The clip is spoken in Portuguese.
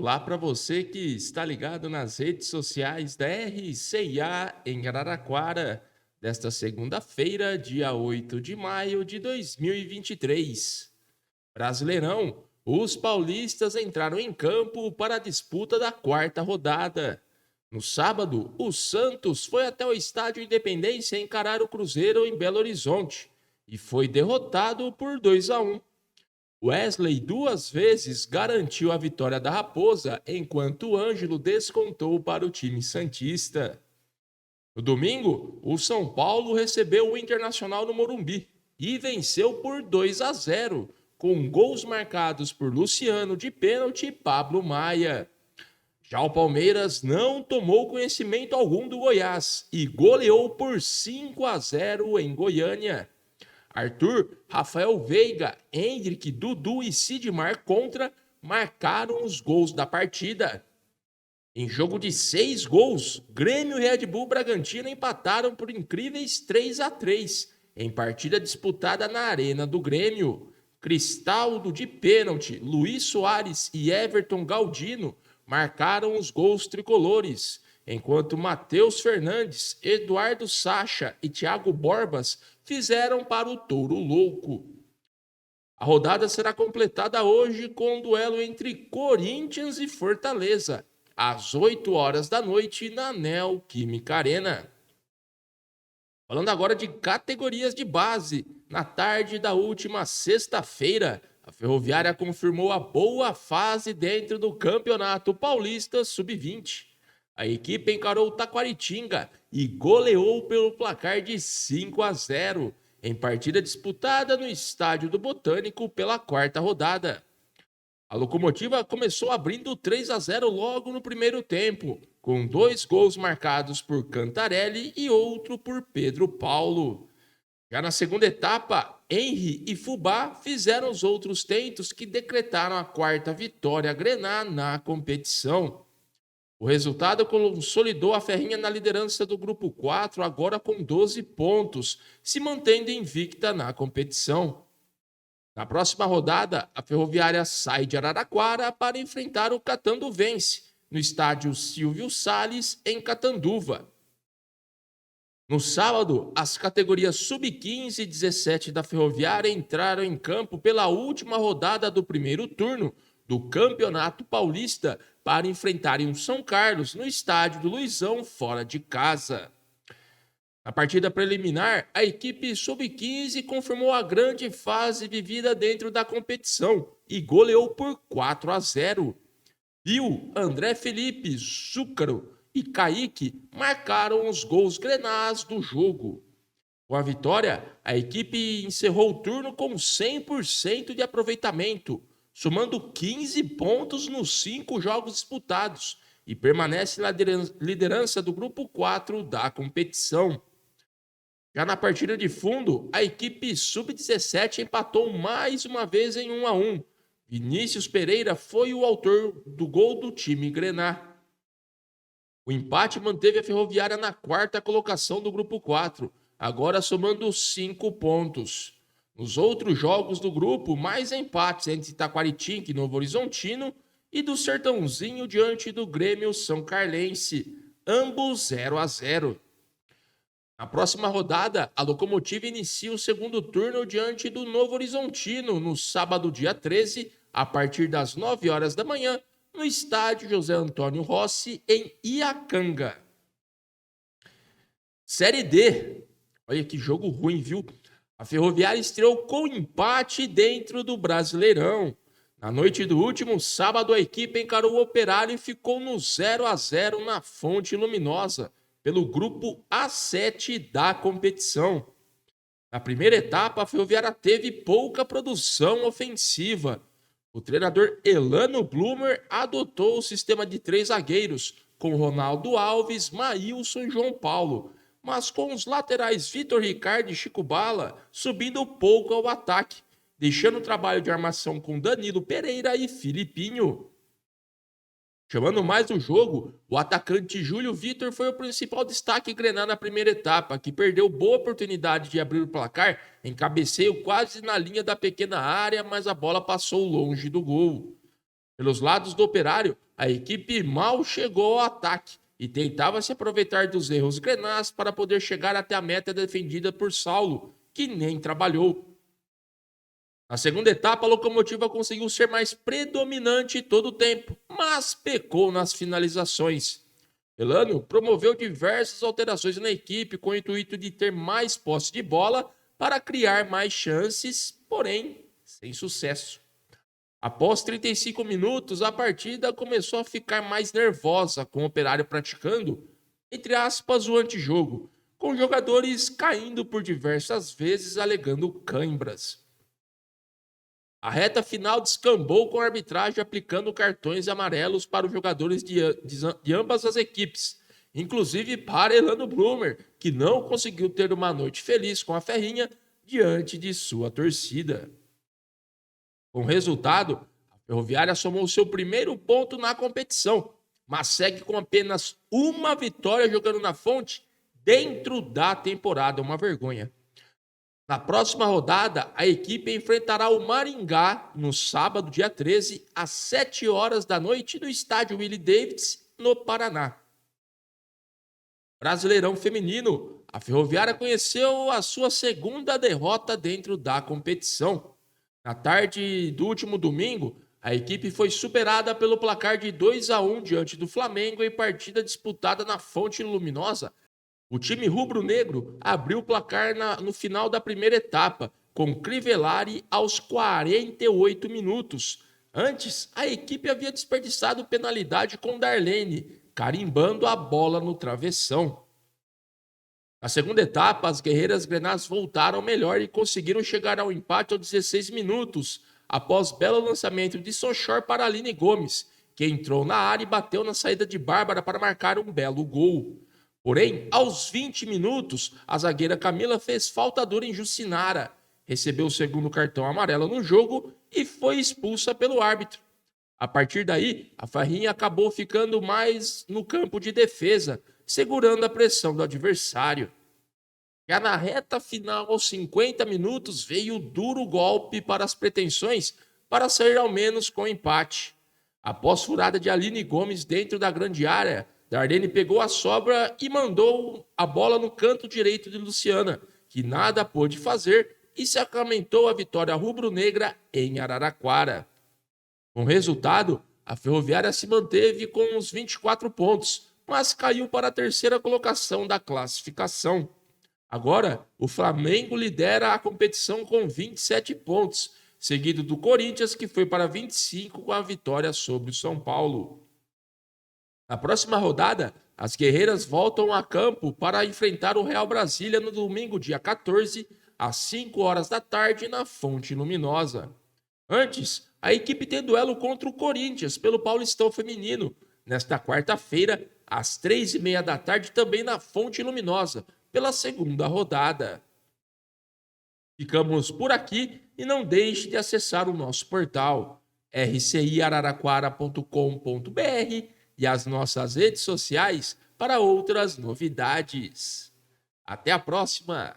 Olá para você que está ligado nas redes sociais da RCIA em Araraquara, desta segunda-feira, dia 8 de maio de 2023. Brasileirão, os paulistas entraram em campo para a disputa da quarta rodada. No sábado, o Santos foi até o Estádio Independência encarar o Cruzeiro em Belo Horizonte e foi derrotado por 2-1. Wesley duas vezes garantiu a vitória da Raposa, enquanto Ângelo descontou para o time santista. No domingo, o São Paulo recebeu o Internacional no Morumbi e venceu por 2-0, com gols marcados por Luciano de pênalti e Pablo Maia. Já o Palmeiras não tomou conhecimento algum do Goiás e goleou por 5-0 em Goiânia. Arthur, Rafael Veiga, Hendrick, Dudu e Sidmar Contra marcaram os gols da partida. Em jogo de 6 gols, Grêmio e Red Bull Bragantino empataram por incríveis 3-3, em partida disputada na Arena do Grêmio. Cristaldo de pênalti, Luiz Soares e Everton Galdino marcaram os gols tricolores, enquanto Matheus Fernandes, Eduardo Sacha e Thiago Borbas fizeram para o Touro Louco. A rodada será completada hoje com um duelo entre Corinthians e Fortaleza, às 8 horas da noite na Neoquímica Arena. Falando agora de categorias de base, na tarde da última sexta-feira, a Ferroviária confirmou a boa fase dentro do Campeonato Paulista Sub-20. A equipe encarou o Taquaritinga e goleou pelo placar de 5-0, em partida disputada no Estádio do Botânico pela quarta rodada. A Locomotiva começou abrindo 3-0 logo no primeiro tempo, com 2 gols marcados por Cantarelli e outro por Pedro Paulo. Já na segunda etapa, Henry e Fubá fizeram os outros tentos que decretaram a quarta vitória grená na competição. O resultado consolidou a Ferrinha na liderança do grupo 4, agora com 12 pontos, se mantendo invicta na competição. Na próxima rodada, a Ferroviária sai de Araraquara para enfrentar o Catanduvense, no estádio Silvio Salles, em Catanduva. No sábado, as categorias Sub-15 e 17 da Ferroviária entraram em campo pela última rodada do primeiro turno do Campeonato Paulista para enfrentarem o São Carlos no estádio do Luizão, fora de casa. Na partida preliminar, a equipe Sub-15 confirmou a grande fase vivida dentro da competição e goleou por 4-0. Bill, André Felipe, Zúcaro e Kaique marcaram os gols grenás do jogo. Com a vitória, a equipe encerrou o turno com 100% de aproveitamento, somando 15 pontos nos 5 jogos disputados e permanece na liderança do grupo 4 da competição. Já na partida de fundo, a equipe Sub-17 empatou mais uma vez em 1-1. Vinícius Pereira foi o autor do gol do time grená. O empate manteve a Ferroviária na quarta colocação do grupo 4, agora somando 5 pontos. Nos outros jogos do grupo, mais empates entre Taquaritinga e Novo Horizontino e do Sertãozinho diante do Grêmio São Carlense, ambos 0-0. Na próxima rodada, a Locomotiva inicia o segundo turno diante do Novo Horizontino, no sábado, dia 13, a partir das 9 horas da manhã, no estádio José Antônio Rossi, em Iacanga. Série D. Olha que jogo ruim, viu? A Ferroviária estreou com empate dentro do Brasileirão. Na noite do último sábado, a equipe encarou o Operário e ficou no 0-0 na Fonte Luminosa, pelo grupo A7 da competição. Na primeira etapa, a Ferroviária teve pouca produção ofensiva. O treinador Elano Blumer adotou o sistema de 3 zagueiros, com Ronaldo Alves, Maílson e João Paulo, mas com os laterais Vitor Ricardo e Chico Bala subindo pouco ao ataque, deixando o trabalho de armação com Danilo Pereira e Filipinho. Chamando mais o jogo, o atacante Júlio Vitor foi o principal destaque grená na primeira etapa, que perdeu boa oportunidade de abrir o placar em cabeceio quase na linha da pequena área, mas a bola passou longe do gol. Pelos lados do Operário, a equipe mal chegou ao ataque e tentava se aproveitar dos erros grenás para poder chegar até a meta defendida por Saulo, que nem trabalhou. Na segunda etapa, a Locomotiva conseguiu ser mais predominante todo o tempo, mas pecou nas finalizações. Elano promoveu diversas alterações na equipe com o intuito de ter mais posse de bola para criar mais chances, porém sem sucesso. Após 35 minutos, a partida começou a ficar mais nervosa, com o Operário praticando, entre aspas, o antijogo, com jogadores caindo por diversas vezes alegando cãibras. A reta final descambou com a arbitragem aplicando cartões amarelos para os jogadores de ambas as equipes, inclusive para Elano Bloomer, que não conseguiu ter uma noite feliz com a Ferrinha diante de sua torcida. Com o resultado, a Ferroviária somou seu primeiro ponto na competição, mas segue com apenas uma vitória jogando na Fonte dentro da temporada, uma vergonha. Na próxima rodada, a equipe enfrentará o Maringá no sábado, dia 13, às 7 horas da noite, no estádio Willie Davids, no Paraná. Brasileirão Feminino, a Ferroviária conheceu a sua segunda derrota dentro da competição. Na tarde do último domingo, a equipe foi superada pelo placar de 2-1 diante do Flamengo em partida disputada na Fonte Luminosa. O time rubro-negro abriu o placar no final da primeira etapa, com Crivellari aos 48 minutos. Antes, a equipe havia desperdiçado penalidade com Darlene, carimbando a bola no travessão. Na segunda etapa, as guerreiras grenás voltaram melhor e conseguiram chegar ao empate aos 16 minutos, após belo lançamento de Sochor para Aline Gomes, que entrou na área e bateu na saída de Bárbara para marcar um belo gol. Porém, aos 20 minutos, a zagueira Camila fez falta dura em Jucinara, recebeu o segundo cartão amarelo no jogo e foi expulsa pelo árbitro. A partir daí, a Ferrinha acabou ficando mais no campo de defesa, segurando a pressão do adversário. Já na reta final, aos 50 minutos, veio o duro golpe para as pretensões para sair ao menos com empate. Após furada de Aline Gomes dentro da grande área, Darlene pegou a sobra e mandou a bola no canto direito de Luciana, que nada pôde fazer e sacramentou a vitória rubro-negra em Araraquara. Com o resultado, a Ferroviária se manteve com os 24 pontos, mas caiu para a terceira colocação da classificação. Agora, o Flamengo lidera a competição com 27 pontos, seguido do Corinthians, que foi para 25 com a vitória sobre o São Paulo. Na próxima rodada, as guerreiras voltam a campo para enfrentar o Real Brasília no domingo, dia 14, às 5 horas da tarde, na Fonte Luminosa. Antes, a equipe tem duelo contra o Corinthians pelo Paulistão Feminino, nesta quarta-feira, às 3h30 da tarde, também na Fonte Luminosa, pela segunda rodada. Ficamos por aqui e não deixe de acessar o nosso portal rciararaquara.com.br e as nossas redes sociais para outras novidades. Até a próxima!